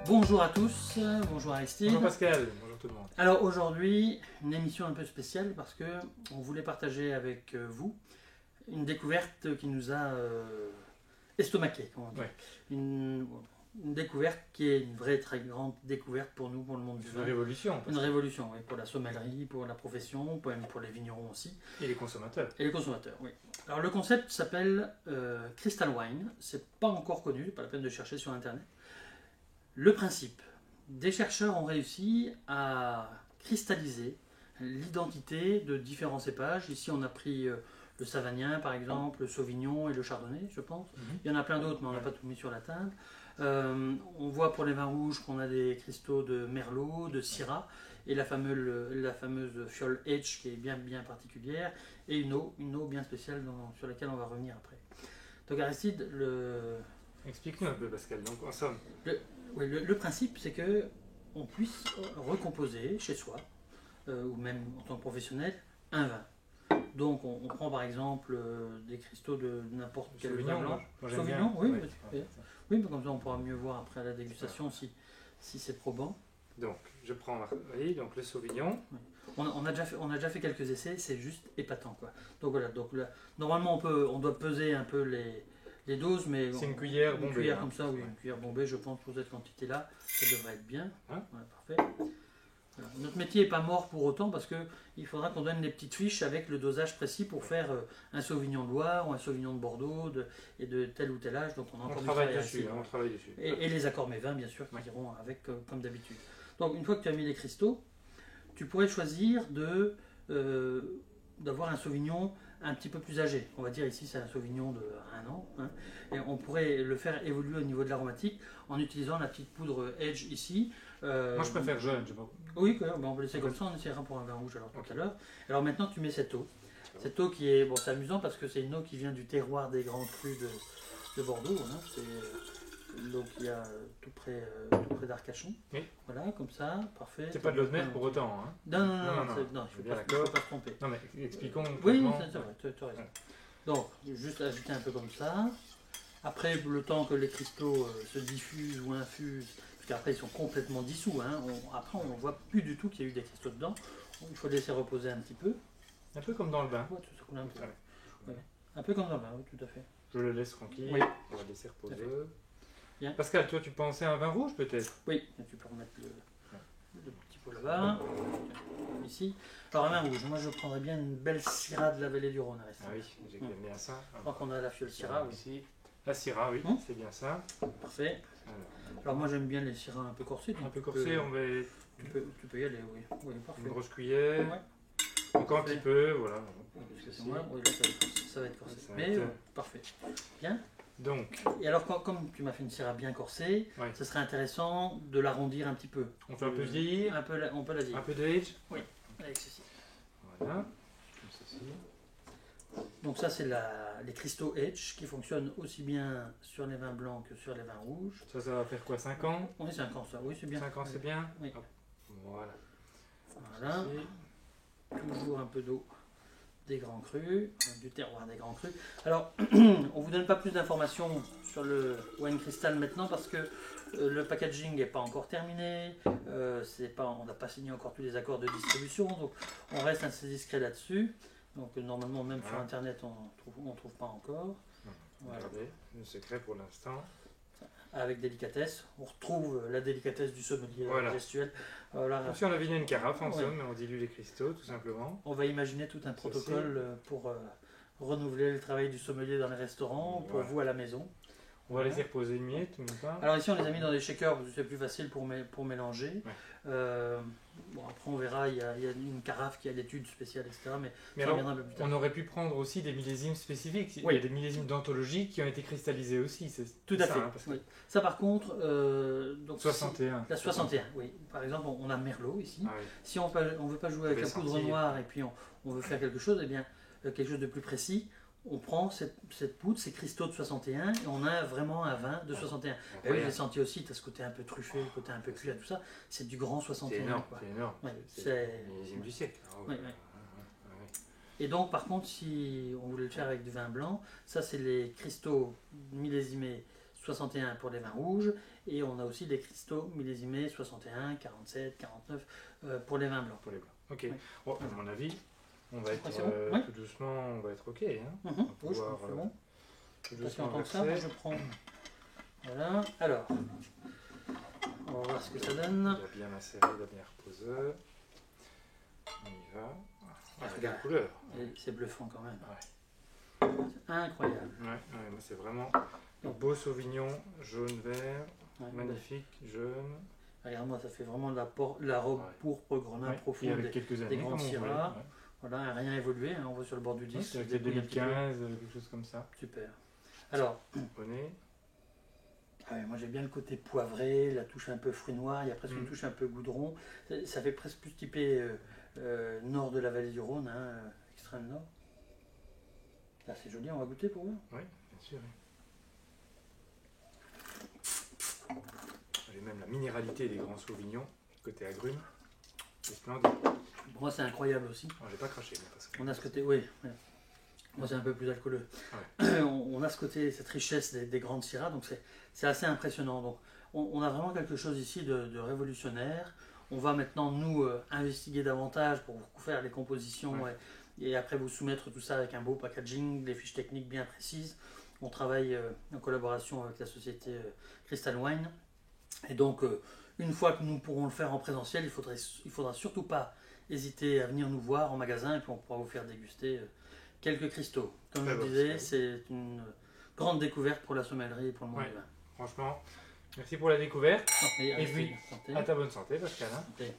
Bonjour à tous, bonjour Aristide. Bonjour Pascal, bonjour tout le monde. Alors aujourd'hui, une émission un peu spéciale parce que on voulait partager avec vous une découverte qui nous a estomaqué, comment dire. Ouais. Une découverte qui est une vraie très grande découverte pour nous, pour le monde du Une vin. révolution. Une révolution, oui, pour la sommellerie, pour la profession, pour les vignerons aussi. Et les consommateurs. Et les consommateurs, oui. Alors le concept s'appelle Crystal Wine. C'est pas encore connu, pas la peine de chercher sur internet. Le principe, des chercheurs ont réussi à cristalliser l'identité de différents cépages. Ici on a pris le savagnin par exemple, le sauvignon et le chardonnay, je pense. Il y en a plein d'autres mais on n'a pas tout mis sur la table. On voit pour les vins rouges qu'on a des cristaux de merlot, de syrah et la fameuse fiole H qui est bien particulière et une eau bien spéciale sur laquelle on va revenir après. Donc Aristide, Explique-nous un peu Pascal, donc en somme. Le principe c'est que on puisse recomposer chez soi ou même en tant que professionnel un vin. Donc on prend par exemple des cristaux de n'importe quel vin blanc. Sauvignon, oui, oui, mais comme ça on pourra mieux voir après la dégustation si c'est probant. Donc je prends donc le sauvignon. On a déjà fait quelques essais, c'est juste épatant quoi. Donc voilà, normalement on doit peser un peu les doses, mais c'est une cuillère bombée. Une cuillère comme ça, oui, une cuillère bombée, je pense pour cette quantité-là, ça devrait être bien. Hein, voilà, parfait. Voilà. Notre métier n'est pas mort pour autant parce qu'il faudra qu'on donne des petites fiches avec le dosage précis pour faire un Sauvignon de Loire ou un Sauvignon de Bordeaux et de tel ou tel âge. Donc on travaille dessus. On travaille dessus. Et les accords mévins, bien sûr, qui iront avec comme d'habitude. Donc une fois que tu as mis les cristaux, tu pourrais choisir d'avoir un Sauvignon un petit peu plus âgé. On va dire ici c'est un Sauvignon de 1 an. Hein, et on pourrait le faire évoluer au niveau de l'aromatique en utilisant la petite poudre Edge ici. Moi je préfère jeune. Oui, on peut laisser comme ça, on essaiera pour un vin rouge alors tout à l'heure. Alors maintenant tu mets cette eau. Cette eau qui est, bon c'est amusant parce que c'est une eau qui vient du terroir des grands crus de Bordeaux. Hein, c'est l'eau qu'il y a tout près d'Arcachon. Oui. Voilà, comme ça, parfait. C'est pas de l'eau de mer pour autant. Hein. Non, il ne faut pas se tromper. Non mais expliquons. Oui, c'est vrai, tu as raison. Donc, juste ajouter un peu comme ça. Après, le temps que les cristaux se diffusent ou infusent, parce qu'après ils sont complètement dissous, hein, après on ne voit plus du tout qu'il y a eu des cristaux dedans. Il faut laisser reposer un petit peu. Un peu comme dans le vin. Ouais, tout ça coule un peu. Ouais. Un peu comme dans le vin, oui, tout à fait. Je le laisse tranquille, oui. On va laisser reposer. Bien. Pascal, toi tu pensais à un vin rouge peut-être? Oui, tu peux remettre le petit pot là-bas, ici. Alors un vin rouge, moi je prendrais bien une belle syrah de la vallée du Rhône. Ah oui, j'aime bien ça. Je crois qu'on a la fiole syrah aussi. La syrah, oui, c'est bien ça. Parfait. Alors moi j'aime bien les syrahs un peu corsés. Un peu corsés, tu peux y aller, oui. Parfait. Une grosse cuillère. Ouais. Encore un petit peu, voilà. Excusez-moi, oui, là ça va être corsé. Mais parfait. Bien. Donc. Et alors comme tu m'as fait une syrah bien corsée, ce serait intéressant de l'arrondir un petit peu. On peut un peu vieillir. On peut la vieillir. Un peu d'age. Oui, avec ceci. Voilà, comme ceci. Donc ça c'est les cristaux H qui fonctionnent aussi bien sur les vins blancs que sur les vins rouges. Ça va faire quoi, 5 ans? Oui, 5 ans ça, oui c'est bien. 5 ans c'est bien? Oui. Hop. Voilà. Voilà. Toujours un peu d'eau des grands crus, du terroir des grands crus. Alors, on vous donne pas plus d'informations sur le wine crystal maintenant parce que le packaging n'est pas encore terminé, on n'a pas signé encore tous les accords de distribution, donc on reste assez discret là-dessus. Donc normalement même sur internet on trouve pas encore. Voilà. Regardez, le secret pour l'instant. Avec délicatesse, on retrouve la délicatesse du sommelier gestuel. Voilà. Comme si on avait une carafe en somme, on dilue les cristaux tout simplement. On va imaginer tout un protocole pour renouveler le travail du sommelier dans les restaurants, pour vous à la maison. On va laisser reposer une miette, tout le temps. Alors ici on les a mis dans des shakers parce que c'est plus facile pour mélanger. Bon, après on verra, il y a une carafe qui a l'étude spéciale, etc. Mais alors, un peu plus tard. On aurait pu prendre aussi des millésimes spécifiques. Oui. Il y a des millésimes d'anthologie qui ont été cristallisés aussi. Tout à fait. Oui. Ça par contre, donc 61. La 61, oui. Par exemple, on a Merlot ici. Ah, oui. Si on veut pas jouer avec la poudre noire et puis on veut faire quelque chose, eh bien quelque chose de plus précis. On prend cette poudre, ces cristaux de 61, et on a vraiment un vin de 61. Et oui, j'ai senti aussi, tu as ce côté un peu truffé, le côté un peu cuit, tout ça. C'est du grand 61. C'est énorme. Quoi. C'est énorme. Ouais, c'est millésime du siècle. Et donc, par contre, si on voulait le faire avec du vin blanc, ça, c'est les cristaux millésimés 61 pour les vins rouges, et on a aussi des cristaux millésimés 61, 47, 49 pour les vins blancs. Pour les blancs. Ok. Oui. Bon, à mon avis, on va être Oui. tout doucement, on va être ok. Hein. Oui, On va je pense pouvoir, que c'est bon. tout Pas si doucement longtemps que ça, moi verser. je prends. Voilà, alors, on va voir ce que ça donne. Il a bien macéré, il a bien reposé. On y va. Ah, Regarde. quelle couleur. Et c'est bluffant quand même. Ouais. C'est incroyable. Ouais, moi c'est vraiment un beau Sauvignon, jaune-vert, Ouais, magnifique, jaune. Regarde-moi, ça fait vraiment la robe Ouais. pourpre, grenin Ouais, et profonde. avec quelques années, grands comme on voit. syrahs. Ouais. Voilà, rien évolué, hein, on voit sur le bord du Ouais, disque. c'est ça avec se les débrouille un petit peu. 2015, quelque chose comme ça. Super. Alors, Au nez. moi j'aime bien le côté poivré, la touche un peu fruit noir, il y a presque une touche un peu goudron. Ça fait presque plus typé nord de la vallée du Rhône, hein, extrême nord. Là c'est joli, on va goûter pour voir. Oui, bien sûr. Et même la minéralité des grands Sauvignons, côté agrumes, c'est splendide. Pour moi c'est incroyable aussi. Alors, j'ai pas craché, moi, parce que... On a ce côté, oui. Moi c'est un peu plus alcooleux. Ouais. On a ce côté, cette richesse des grandes syrahs, donc c'est assez impressionnant. Donc on a vraiment quelque chose ici de révolutionnaire. On va maintenant nous investiguer davantage pour vous faire les compositions et après vous soumettre tout ça avec un beau packaging, des fiches techniques bien précises. On travaille en collaboration avec la société Crystal Wine. Et donc une fois que nous pourrons le faire en présentiel, il faudra surtout pas hésiter à venir nous voir en magasin et puis on pourra vous faire déguster quelques cristaux. Comme je vous disais, c'est une grande découverte pour la sommellerie et pour le monde du vin. Franchement, merci pour la découverte. Et puis, santé. à ta bonne santé, Pascal. Hein. Santé.